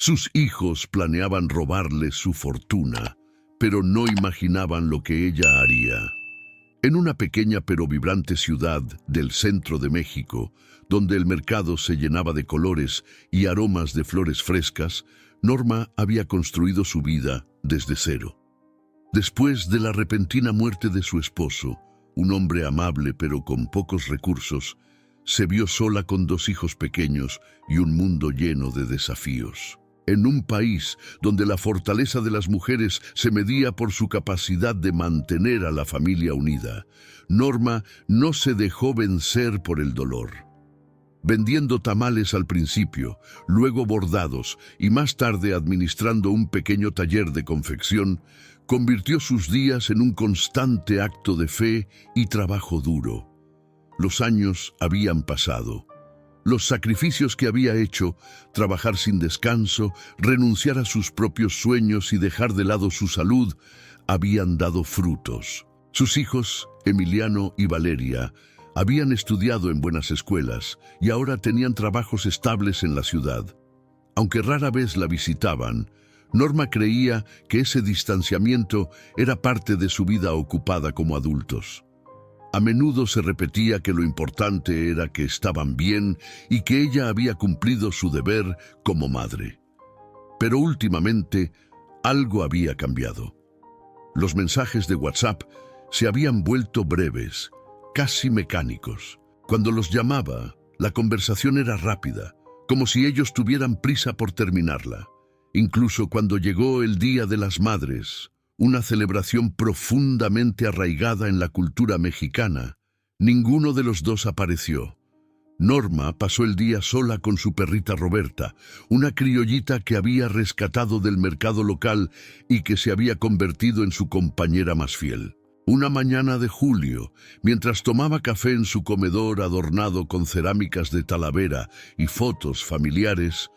Sus hijos planeaban robarle su fortuna, pero no imaginaban lo que ella haría. En una pequeña pero vibrante ciudad del centro de México, donde el mercado se llenaba de colores y aromas de flores frescas, Norma había construido su vida desde cero. Después de la repentina muerte de su esposo, un hombre amable pero con pocos recursos, se vio sola con 2 hijos pequeños y un mundo lleno de desafíos. En un país donde la fortaleza de las mujeres se medía por su capacidad de mantener a la familia unida, Norma no se dejó vencer por el dolor. Vendiendo tamales al principio, luego bordados y más tarde administrando un pequeño taller de confección, convirtió sus días en un constante acto de fe y trabajo duro. Los años habían pasado. Los sacrificios que había hecho, trabajar sin descanso, renunciar a sus propios sueños y dejar de lado su salud, habían dado frutos. Sus hijos, Emiliano y Valeria, habían estudiado en buenas escuelas y ahora tenían trabajos estables en la ciudad. Aunque rara vez la visitaban, Norma creía que ese distanciamiento era parte de su vida ocupada como adultos. A menudo se repetía que lo importante era que estaban bien y que ella había cumplido su deber como madre. Pero últimamente, algo había cambiado. Los mensajes de WhatsApp se habían vuelto breves, casi mecánicos. Cuando los llamaba, la conversación era rápida, como si ellos tuvieran prisa por terminarla. Incluso cuando llegó el Día de las Madres, una celebración profundamente arraigada en la cultura mexicana, ninguno de los dos apareció. Norma pasó el día sola con su perrita Roberta, una criollita que había rescatado del mercado local y que se había convertido en su compañera más fiel. Una mañana de julio, mientras tomaba café en su comedor adornado con cerámicas de Talavera y fotos familiares,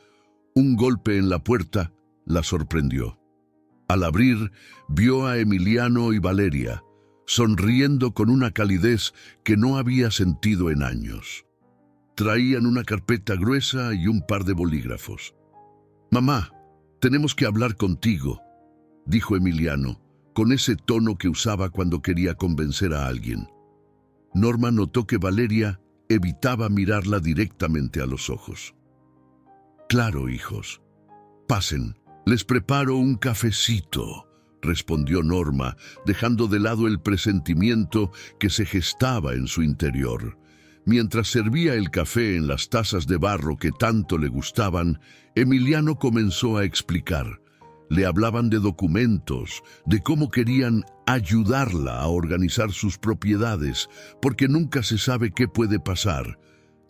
un golpe en la puerta la sorprendió. Al abrir, vio a Emiliano y Valeria, sonriendo con una calidez que no había sentido en años. Traían una carpeta gruesa y un par de bolígrafos. «Mamá, tenemos que hablar contigo», dijo Emiliano, con ese tono que usaba cuando quería convencer a alguien. Norma notó que Valeria evitaba mirarla directamente a los ojos. «Claro, hijos. Pasen. Les preparo un cafecito», respondió Norma, dejando de lado el presentimiento que se gestaba en su interior. Mientras servía el café en las tazas de barro que tanto le gustaban, Emiliano comenzó a explicar. Le hablaban de documentos, de cómo querían ayudarla a organizar sus propiedades, porque nunca se sabe qué puede pasar.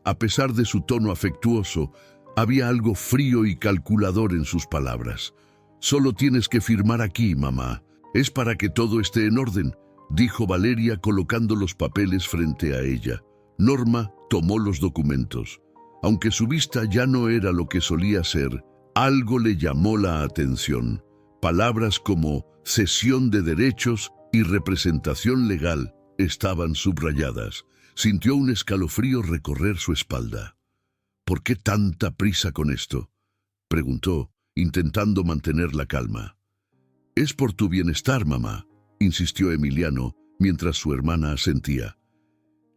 A pesar de su tono afectuoso, había algo frío y calculador en sus palabras. «Solo tienes que firmar aquí, mamá. Es para que todo esté en orden», dijo Valeria colocando los papeles frente a ella. Norma tomó los documentos. Aunque su vista ya no era lo que solía ser, algo le llamó la atención. Palabras como cesión de derechos y representación legal estaban subrayadas. Sintió un escalofrío recorrer su espalda. «¿Por qué tanta prisa con esto?», preguntó, intentando mantener la calma. «Es por tu bienestar, mamá», insistió Emiliano, mientras su hermana asentía.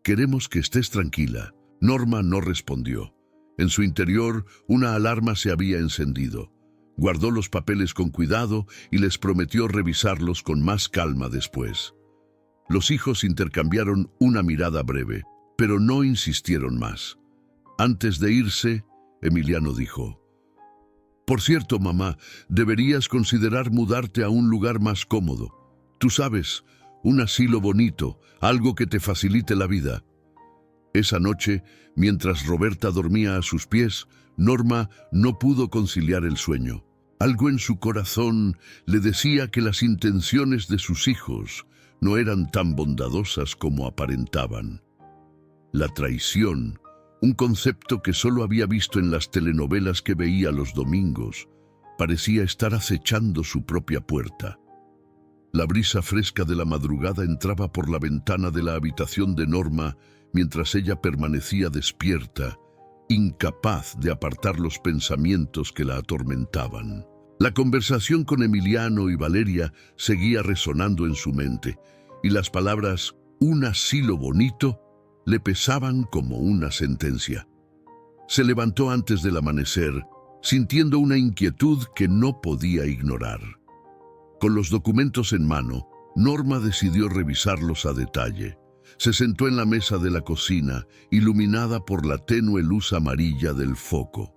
«Queremos que estés tranquila». Norma no respondió. En su interior, una alarma se había encendido. Guardó los papeles con cuidado y les prometió revisarlos con más calma después. Los hijos intercambiaron una mirada breve, pero no insistieron más. Antes de irse, Emiliano dijo: «Por cierto, mamá, deberías considerar mudarte a un lugar más cómodo. Tú sabes, un asilo bonito, algo que te facilite la vida». Esa noche, mientras Roberta dormía a sus pies, Norma no pudo conciliar el sueño. Algo en su corazón le decía que las intenciones de sus hijos no eran tan bondadosas como aparentaban. La traición, un concepto que solo había visto en las telenovelas que veía los domingos, parecía estar acechando su propia puerta. La brisa fresca de la madrugada entraba por la ventana de la habitación de Norma mientras ella permanecía despierta incapaz de apartar los pensamientos que la atormentaban. La conversación con Emiliano y Valeria seguía resonando en su mente, y las palabras «un asilo bonito» le pesaban como una sentencia. Se levantó antes del amanecer, sintiendo una inquietud que no podía ignorar. Con los documentos en mano, Norma decidió revisarlos a detalle. Se sentó en la mesa de la cocina, iluminada por la tenue luz amarilla del foco.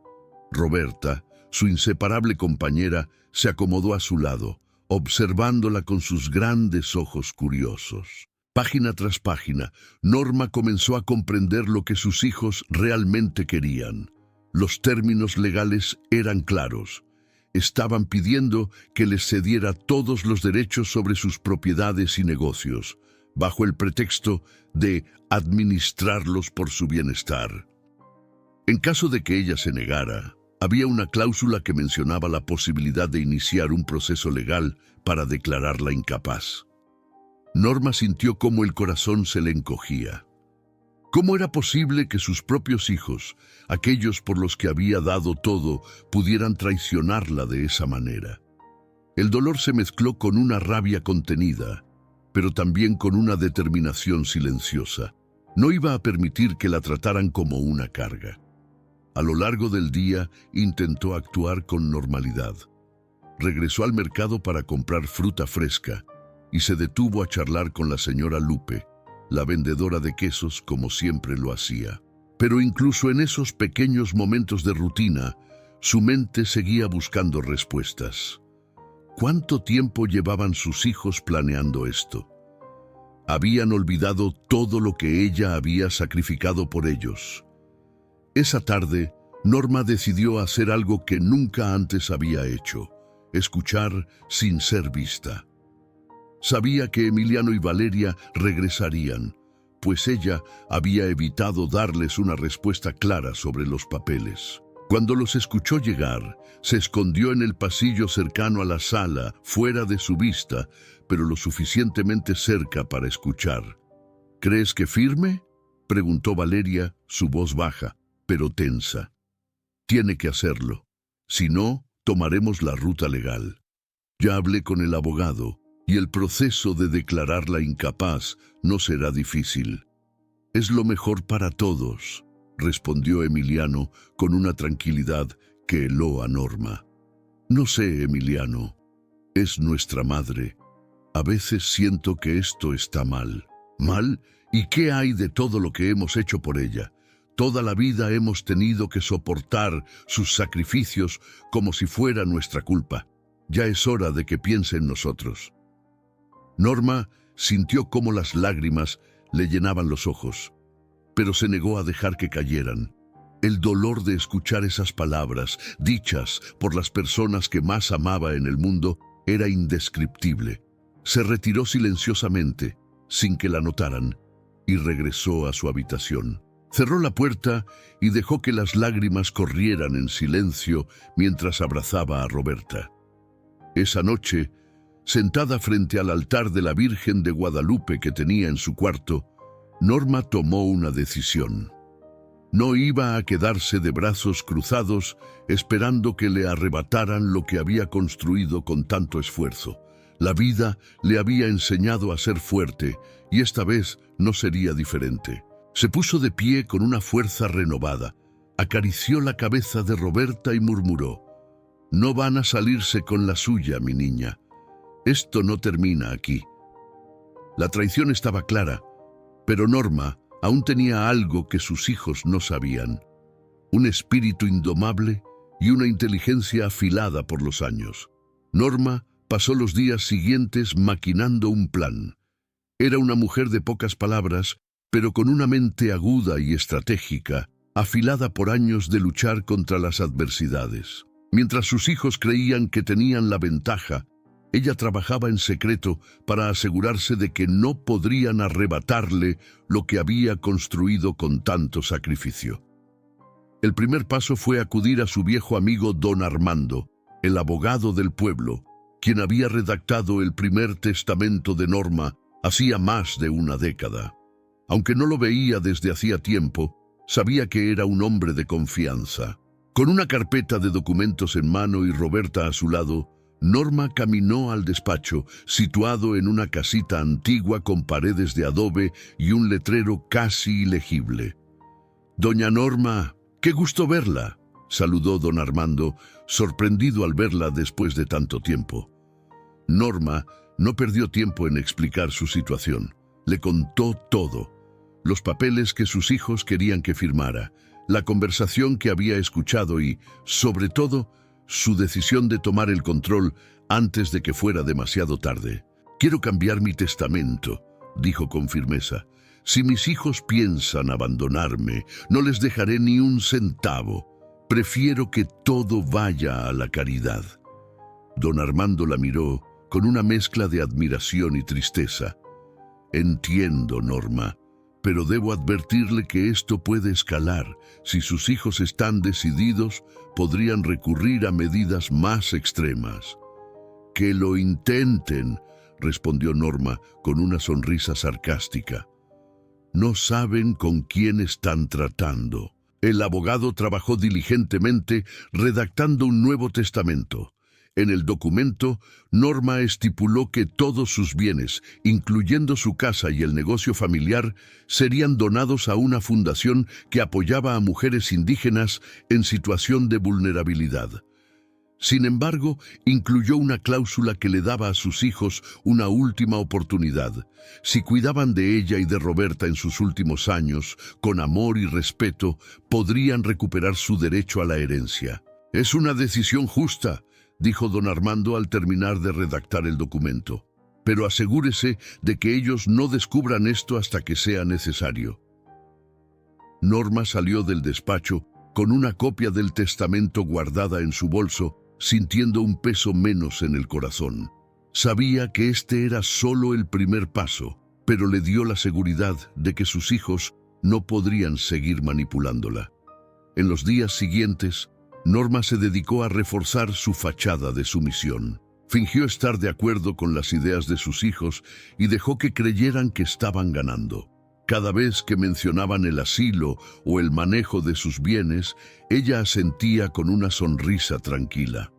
Roberta, su inseparable compañera, se acomodó a su lado, observándola con sus grandes ojos curiosos. Página tras página, Norma comenzó a comprender lo que sus hijos realmente querían. Los términos legales eran claros. Estaban pidiendo que les cediera todos los derechos sobre sus propiedades y negocios, bajo el pretexto de administrarlos por su bienestar. En caso de que ella se negara, había una cláusula que mencionaba la posibilidad de iniciar un proceso legal para declararla incapaz. Norma sintió cómo el corazón se le encogía. ¿Cómo era posible que sus propios hijos, aquellos por los que había dado todo, pudieran traicionarla de esa manera? El dolor se mezcló con una rabia contenida, pero también con una determinación silenciosa. No iba a permitir que la trataran como una carga. A lo largo del día intentó actuar con normalidad. Regresó al mercado para comprar fruta fresca y se detuvo a charlar con la señora Lupe, la vendedora de quesos, como siempre lo hacía. Pero incluso en esos pequeños momentos de rutina, su mente seguía buscando respuestas. ¿Cuánto tiempo llevaban sus hijos planeando esto? Habían olvidado todo lo que ella había sacrificado por ellos. Esa tarde, Norma decidió hacer algo que nunca antes había hecho: escuchar sin ser vista. Sabía que Emiliano y Valeria regresarían, pues ella había evitado darles una respuesta clara sobre los papeles. Cuando los escuchó llegar, se escondió en el pasillo cercano a la sala, fuera de su vista, pero lo suficientemente cerca para escuchar. ¿Crees que firme?, preguntó Valeria, su voz baja, pero tensa. Tiene que hacerlo. Si no, tomaremos la ruta legal. Ya hablé con el abogado, y el proceso de declararla incapaz no será difícil. Es lo mejor para todos, respondió Emiliano con una tranquilidad que heló a Norma. No sé, Emiliano. Es nuestra madre. A veces siento que esto está mal. ¿Mal? ¿Y qué hay de todo lo que hemos hecho por ella? Toda la vida hemos tenido que soportar sus sacrificios como si fuera nuestra culpa. Ya es hora de que piense en nosotros. Norma sintió cómo las lágrimas le llenaban los ojos, pero se negó a dejar que cayeran. El dolor de escuchar esas palabras, dichas por las personas que más amaba en el mundo, era indescriptible. Se retiró silenciosamente, sin que la notaran, y regresó a su habitación. Cerró la puerta y dejó que las lágrimas corrieran en silencio mientras abrazaba a Roberta. Esa noche, sentada frente al altar de la Virgen de Guadalupe que tenía en su cuarto, Norma tomó una decisión. No iba a quedarse de brazos cruzados esperando que le arrebataran lo que había construido con tanto esfuerzo. La vida le había enseñado a ser fuerte y esta vez no sería diferente. Se puso de pie con una fuerza renovada, acarició la cabeza de Roberta y murmuró: «No van a salirse con la suya, mi niña. Esto no termina aquí». La traición estaba clara, pero Norma aún tenía algo que sus hijos no sabían: un espíritu indomable y una inteligencia afilada por los años. Norma pasó los días siguientes maquinando un plan. Era una mujer de pocas palabras, pero con una mente aguda y estratégica, afilada por años de luchar contra las adversidades. Mientras sus hijos creían que tenían la ventaja, ella trabajaba en secreto para asegurarse de que no podrían arrebatarle lo que había construido con tanto sacrificio. El primer paso fue acudir a su viejo amigo don Armando, el abogado del pueblo, quien había redactado el primer testamento de Norma hacía más de una década. Aunque no lo veía desde hacía tiempo, Sabía que era un hombre de confianza. Con una carpeta de documentos en mano y Roberta a su lado, Norma caminó al despacho, situado en una casita antigua con paredes de adobe y un letrero casi ilegible. «Doña Norma, qué gusto verla», saludó don Armando, sorprendido al verla después de tanto tiempo. Norma no perdió tiempo en explicar su situación. Le contó todo: los papeles que sus hijos querían que firmara, la conversación que había escuchado y, sobre todo, su decisión de tomar el control antes de que fuera demasiado tarde. «Quiero cambiar mi testamento», dijo con firmeza. «Si mis hijos piensan abandonarme, no les dejaré ni un centavo. Prefiero que todo vaya a la caridad». Don Armando la miró con una mezcla de admiración y tristeza. «Entiendo, Norma, pero debo advertirle que esto puede escalar. Si sus hijos están decididos, podrían recurrir a medidas más extremas». «Que lo intenten», respondió Norma con una sonrisa sarcástica. «No saben con quién están tratando». El abogado trabajó diligentemente redactando un nuevo testamento. En el documento, Norma estipuló que todos sus bienes, incluyendo su casa y el negocio familiar, serían donados a una fundación que apoyaba a mujeres indígenas en situación de vulnerabilidad. Sin embargo, incluyó una cláusula que le daba a sus hijos una última oportunidad. Si cuidaban de ella y de Roberta en sus últimos años, con amor y respeto, podrían recuperar su derecho a la herencia. «Es una decisión justa», dijo don Armando al terminar de redactar el documento. «Pero asegúrese de que ellos no descubran esto hasta que sea necesario». Norma salió del despacho con una copia del testamento guardada en su bolso, sintiendo un peso menos en el corazón. Sabía que este era solo el primer paso, pero le dio la seguridad de que sus hijos no podrían seguir manipulándola. En los días siguientes, Norma se dedicó a reforzar su fachada de sumisión. Fingió estar de acuerdo con las ideas de sus hijos y dejó que creyeran que estaban ganando. Cada vez que mencionaban el asilo o el manejo de sus bienes, ella asentía con una sonrisa tranquila.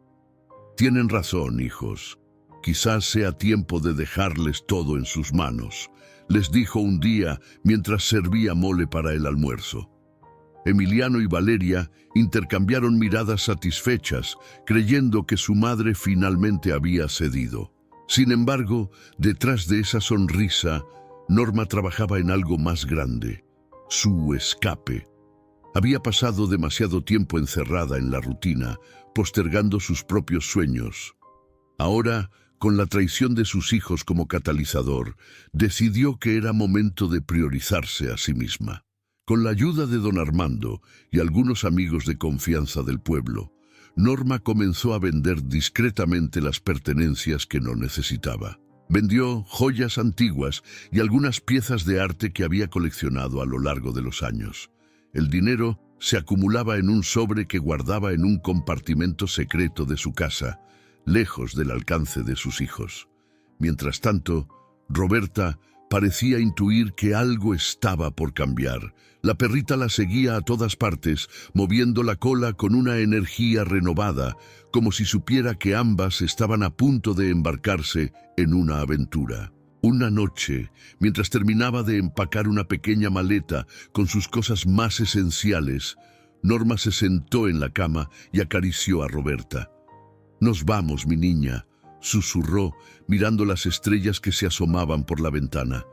«Tienen razón, hijos. Quizás sea tiempo de dejarles todo en sus manos», les dijo un día mientras servía mole para el almuerzo. Emiliano y Valeria intercambiaron miradas satisfechas, creyendo que su madre finalmente había cedido. Sin embargo, detrás de esa sonrisa, Norma trabajaba en algo más grande: su escape. Había pasado demasiado tiempo encerrada en la rutina, postergando sus propios sueños. Ahora, con la traición de sus hijos como catalizador, decidió que era momento de priorizarse a sí misma. Con la ayuda de don Armando y algunos amigos de confianza del pueblo, Norma comenzó a vender discretamente las pertenencias que no necesitaba. Vendió joyas antiguas y algunas piezas de arte que había coleccionado a lo largo de los años. El dinero se acumulaba en un sobre que guardaba en un compartimento secreto de su casa, lejos del alcance de sus hijos. Mientras tanto, Roberta parecía intuir que algo estaba por cambiar. La perrita la seguía a todas partes, moviendo la cola con una energía renovada, como si supiera que ambas estaban a punto de embarcarse en una aventura. Una noche, mientras terminaba de empacar una pequeña maleta con sus cosas más esenciales, Norma se sentó en la cama y acarició a Roberta. «Nos vamos, mi niña», susurró, mirando las estrellas que se asomaban por la ventana.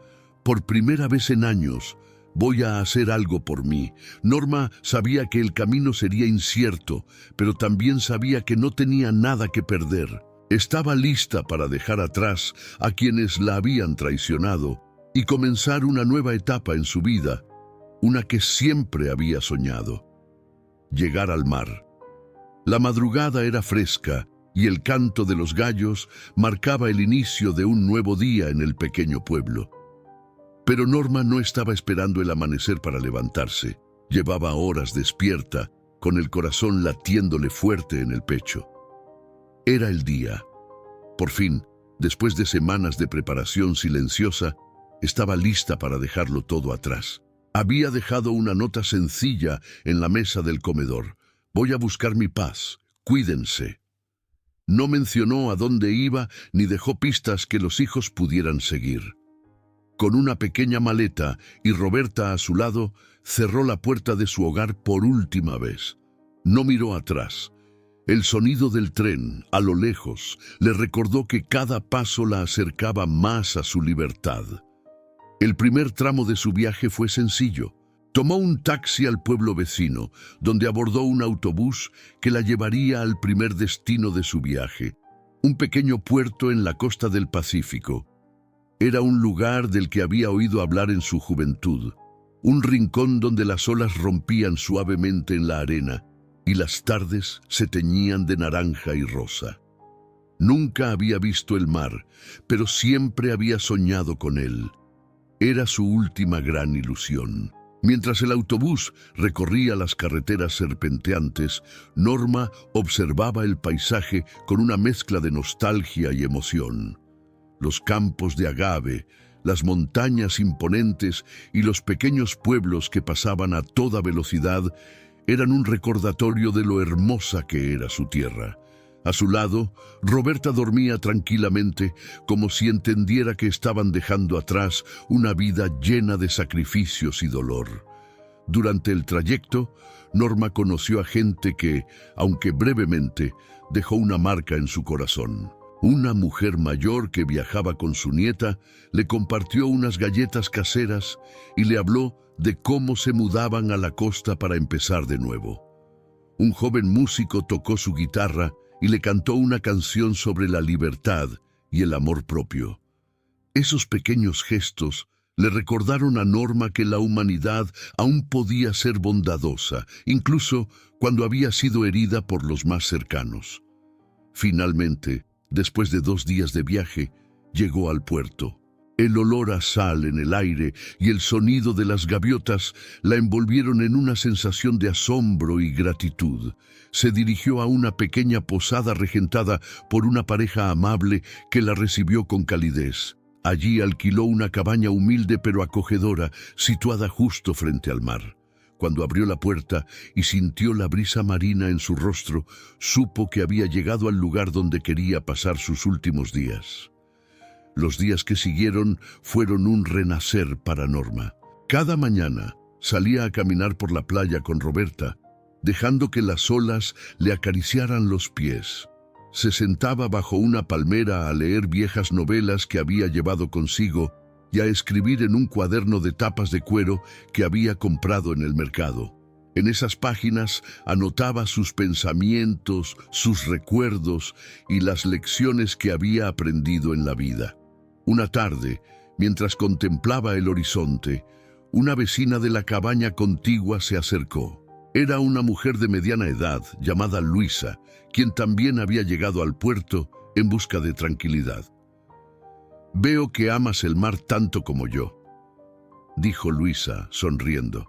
«Por primera vez en años, voy a hacer algo por mí». Norma sabía que el camino sería incierto, pero también sabía que no tenía nada que perder. Estaba lista para dejar atrás a quienes la habían traicionado y comenzar una nueva etapa en su vida, una que siempre había soñado: llegar al mar. La madrugada era fresca y el canto de los gallos marcaba el inicio de un nuevo día en el pequeño pueblo. Pero Norma no estaba esperando el amanecer para levantarse. Llevaba horas despierta, con el corazón latiéndole fuerte en el pecho. Era el día. Por fin, después de semanas de preparación silenciosa, estaba lista para dejarlo todo atrás. Había dejado una nota sencilla en la mesa del comedor. «Voy a buscar mi paz. Cuídense». No mencionó a dónde iba ni dejó pistas que los hijos pudieran seguir. Con una pequeña maleta y Roberta a su lado, cerró la puerta de su hogar por última vez. No miró atrás. El sonido del tren, a lo lejos, le recordó que cada paso la acercaba más a su libertad. El primer tramo de su viaje fue sencillo. Tomó un taxi al pueblo vecino, donde abordó un autobús que la llevaría al primer destino de su viaje, un pequeño puerto en la costa del Pacífico. Era un lugar del que había oído hablar en su juventud, un rincón donde las olas rompían suavemente en la arena y las tardes se teñían de naranja y rosa. Nunca había visto el mar, pero siempre había soñado con él. Era su última gran ilusión. Mientras el autobús recorría las carreteras serpenteantes, Norma observaba el paisaje con una mezcla de nostalgia y emoción. Los campos de agave, las montañas imponentes y los pequeños pueblos que pasaban a toda velocidad eran un recordatorio de lo hermosa que era su tierra. A su lado, Roberta dormía tranquilamente, como si entendiera que estaban dejando atrás una vida llena de sacrificios y dolor. Durante el trayecto, Norma conoció a gente que, aunque brevemente, dejó una marca en su corazón. Una mujer mayor que viajaba con su nieta le compartió unas galletas caseras y le habló de cómo se mudaban a la costa para empezar de nuevo. Un joven músico tocó su guitarra y le cantó una canción sobre la libertad y el amor propio. Esos pequeños gestos le recordaron a Norma que la humanidad aún podía ser bondadosa, incluso cuando había sido herida por los más cercanos. Finalmente, después de 2 días de viaje, llegó al puerto. El olor a sal en el aire y el sonido de las gaviotas la envolvieron en una sensación de asombro y gratitud. Se dirigió a una pequeña posada regentada por una pareja amable que la recibió con calidez. Allí alquiló una cabaña humilde pero acogedora, situada justo frente al mar. Cuando abrió la puerta y sintió la brisa marina en su rostro, supo que había llegado al lugar donde quería pasar sus últimos días. Los días que siguieron fueron un renacer para Norma. Cada mañana salía a caminar por la playa con Roberta, dejando que las olas le acariciaran los pies. Se sentaba bajo una palmera a leer viejas novelas que había llevado consigo y a escribir en un cuaderno de tapas de cuero que había comprado en el mercado. En esas páginas anotaba sus pensamientos, sus recuerdos y las lecciones que había aprendido en la vida. Una tarde, mientras contemplaba el horizonte, una vecina de la cabaña contigua se acercó. Era una mujer de mediana edad, llamada Luisa, quien también había llegado al puerto en busca de tranquilidad. «Veo que amas el mar tanto como yo», dijo Luisa, sonriendo.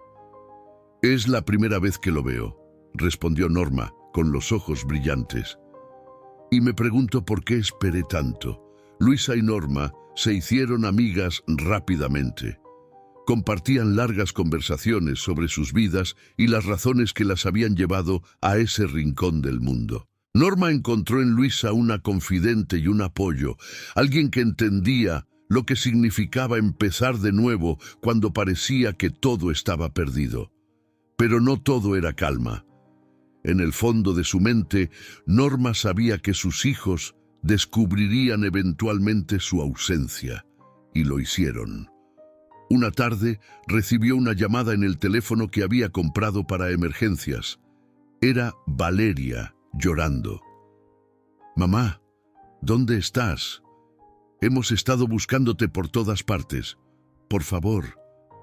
«Es la primera vez que lo veo», respondió Norma, con los ojos brillantes. «Y me pregunto por qué esperé tanto». Luisa y Norma se hicieron amigas rápidamente. Compartían largas conversaciones sobre sus vidas y las razones que las habían llevado a ese rincón del mundo. Norma encontró en Luisa una confidente y un apoyo, alguien que entendía lo que significaba empezar de nuevo cuando parecía que todo estaba perdido. Pero no todo era calma. En el fondo de su mente, Norma sabía que sus hijos descubrirían eventualmente su ausencia, y lo hicieron. Una tarde recibió una llamada en el teléfono que había comprado para emergencias. Era Valeria, llorando. «Mamá, ¿dónde estás? Hemos estado buscándote por todas partes. Por favor,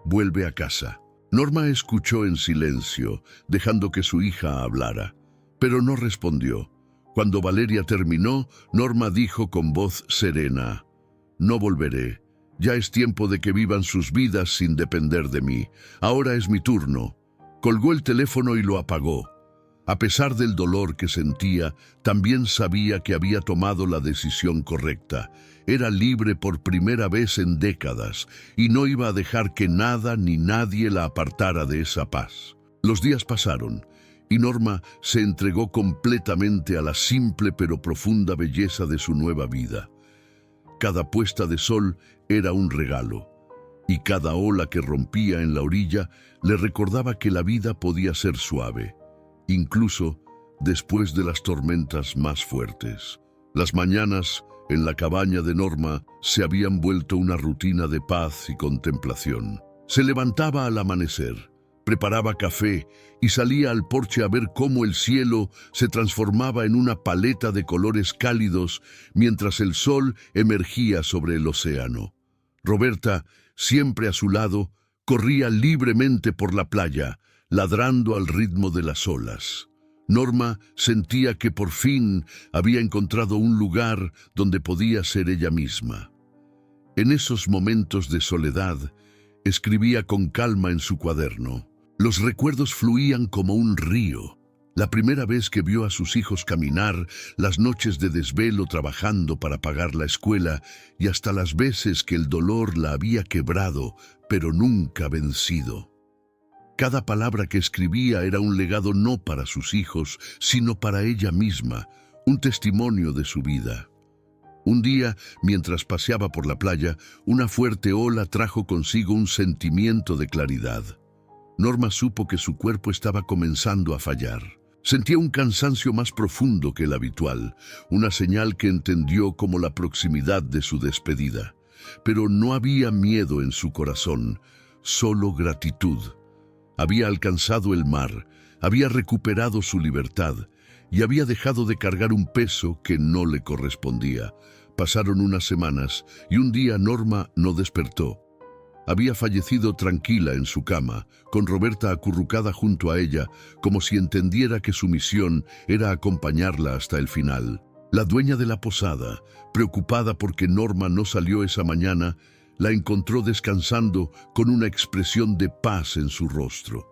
vuelve a casa». Norma escuchó en silencio, dejando que su hija hablara, pero no respondió. Cuando Valeria terminó, Norma dijo con voz serena: «No volveré. Ya es tiempo de que vivan sus vidas sin depender de mí. Ahora es mi turno». Colgó el teléfono y lo apagó. A pesar del dolor que sentía, también sabía que había tomado la decisión correcta. Era libre por primera vez en décadas y no iba a dejar que nada ni nadie la apartara de esa paz. Los días pasaron y Norma se entregó completamente a la simple pero profunda belleza de su nueva vida. Cada puesta de sol era un regalo, y cada ola que rompía en la orilla le recordaba que la vida podía ser suave, incluso después de las tormentas más fuertes. Las mañanas en la cabaña de Norma se habían vuelto una rutina de paz y contemplación. Se levantaba al amanecer, preparaba café y salía al porche a ver cómo el cielo se transformaba en una paleta de colores cálidos mientras el sol emergía sobre el océano. Roberta, siempre a su lado, corría libremente por la playa, ladrando al ritmo de las olas. Norma sentía que por fin había encontrado un lugar donde podía ser ella misma. En esos momentos de soledad, escribía con calma en su cuaderno. Los recuerdos fluían como un río. La primera vez que vio a sus hijos caminar, las noches de desvelo trabajando para pagar la escuela y hasta las veces que el dolor la había quebrado, pero nunca vencido. Cada palabra que escribía era un legado no para sus hijos, sino para ella misma, un testimonio de su vida. Un día, mientras paseaba por la playa, una fuerte ola trajo consigo un sentimiento de claridad. Norma supo que su cuerpo estaba comenzando a fallar. Sentía un cansancio más profundo que el habitual, una señal que entendió como la proximidad de su despedida. Pero no había miedo en su corazón, solo gratitud. Había alcanzado el mar, había recuperado su libertad y había dejado de cargar un peso que no le correspondía. Pasaron unas semanas y un día Norma no despertó. Había fallecido tranquila en su cama, con Roberta acurrucada junto a ella, como si entendiera que su misión era acompañarla hasta el final. La dueña de la posada, preocupada porque Norma no salió esa mañana, la encontró descansando con una expresión de paz en su rostro.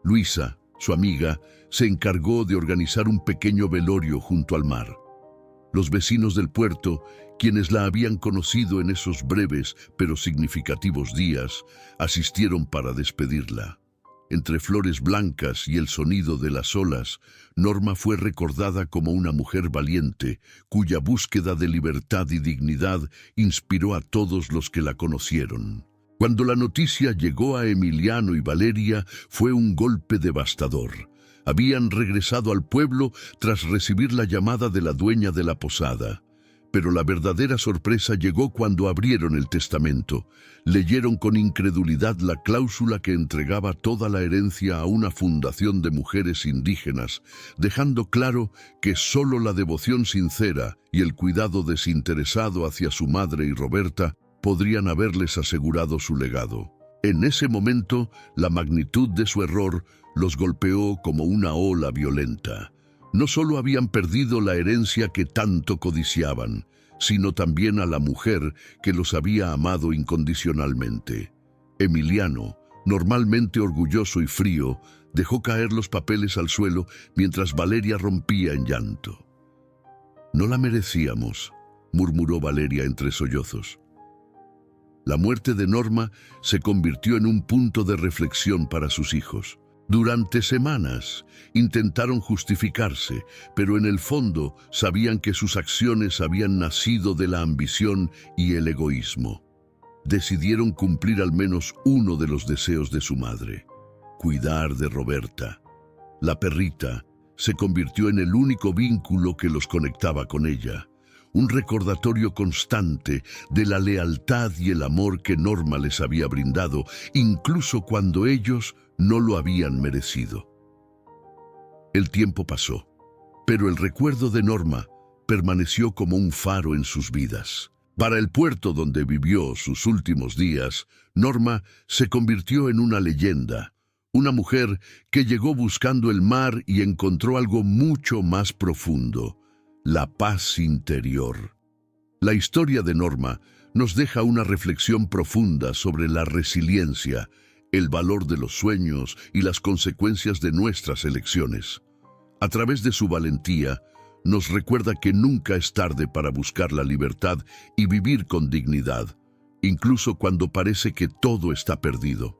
Luisa, su amiga, se encargó de organizar un pequeño velorio junto al mar. Los vecinos del puerto, quienes la habían conocido en esos breves pero significativos días, asistieron para despedirla. Entre flores blancas y el sonido de las olas, Norma fue recordada como una mujer valiente, cuya búsqueda de libertad y dignidad inspiró a todos los que la conocieron. Cuando la noticia llegó a Emiliano y Valeria, fue un golpe devastador. Habían regresado al pueblo tras recibir la llamada de la dueña de la posada. Pero la verdadera sorpresa llegó cuando abrieron el testamento. Leyeron con incredulidad la cláusula que entregaba toda la herencia a una fundación de mujeres indígenas, dejando claro que solo la devoción sincera y el cuidado desinteresado hacia su madre y Roberta podrían haberles asegurado su legado. En ese momento, la magnitud de su error los golpeó como una ola violenta. No solo habían perdido la herencia que tanto codiciaban, sino también a la mujer que los había amado incondicionalmente. Emiliano, normalmente orgulloso y frío, dejó caer los papeles al suelo mientras Valeria rompía en llanto. «No la merecíamos», murmuró Valeria entre sollozos. La muerte de Norma se convirtió en un punto de reflexión para sus hijos. Durante semanas intentaron justificarse, pero en el fondo sabían que sus acciones habían nacido de la ambición y el egoísmo. Decidieron cumplir al menos uno de los deseos de su madre: cuidar de Roberta. La perrita se convirtió en el único vínculo que los conectaba con ella, un recordatorio constante de la lealtad y el amor que Norma les había brindado, incluso cuando ellos no lo habían merecido. El tiempo pasó, pero el recuerdo de Norma permaneció como un faro en sus vidas. Para el puerto donde vivió sus últimos días, Norma se convirtió en una leyenda, una mujer que llegó buscando el mar y encontró algo mucho más profundo: la paz interior. La historia de Norma nos deja una reflexión profunda sobre la resiliencia, el valor de los sueños y las consecuencias de nuestras elecciones. A través de su valentía, nos recuerda que nunca es tarde para buscar la libertad y vivir con dignidad, incluso cuando parece que todo está perdido.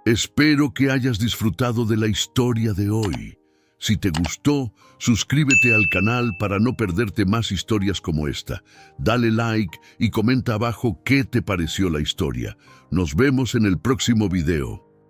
Espero que hayas disfrutado de la historia de hoy. Si te gustó, suscríbete al canal para no perderte más historias como esta. Dale like y comenta abajo qué te pareció la historia. Nos vemos en el próximo video.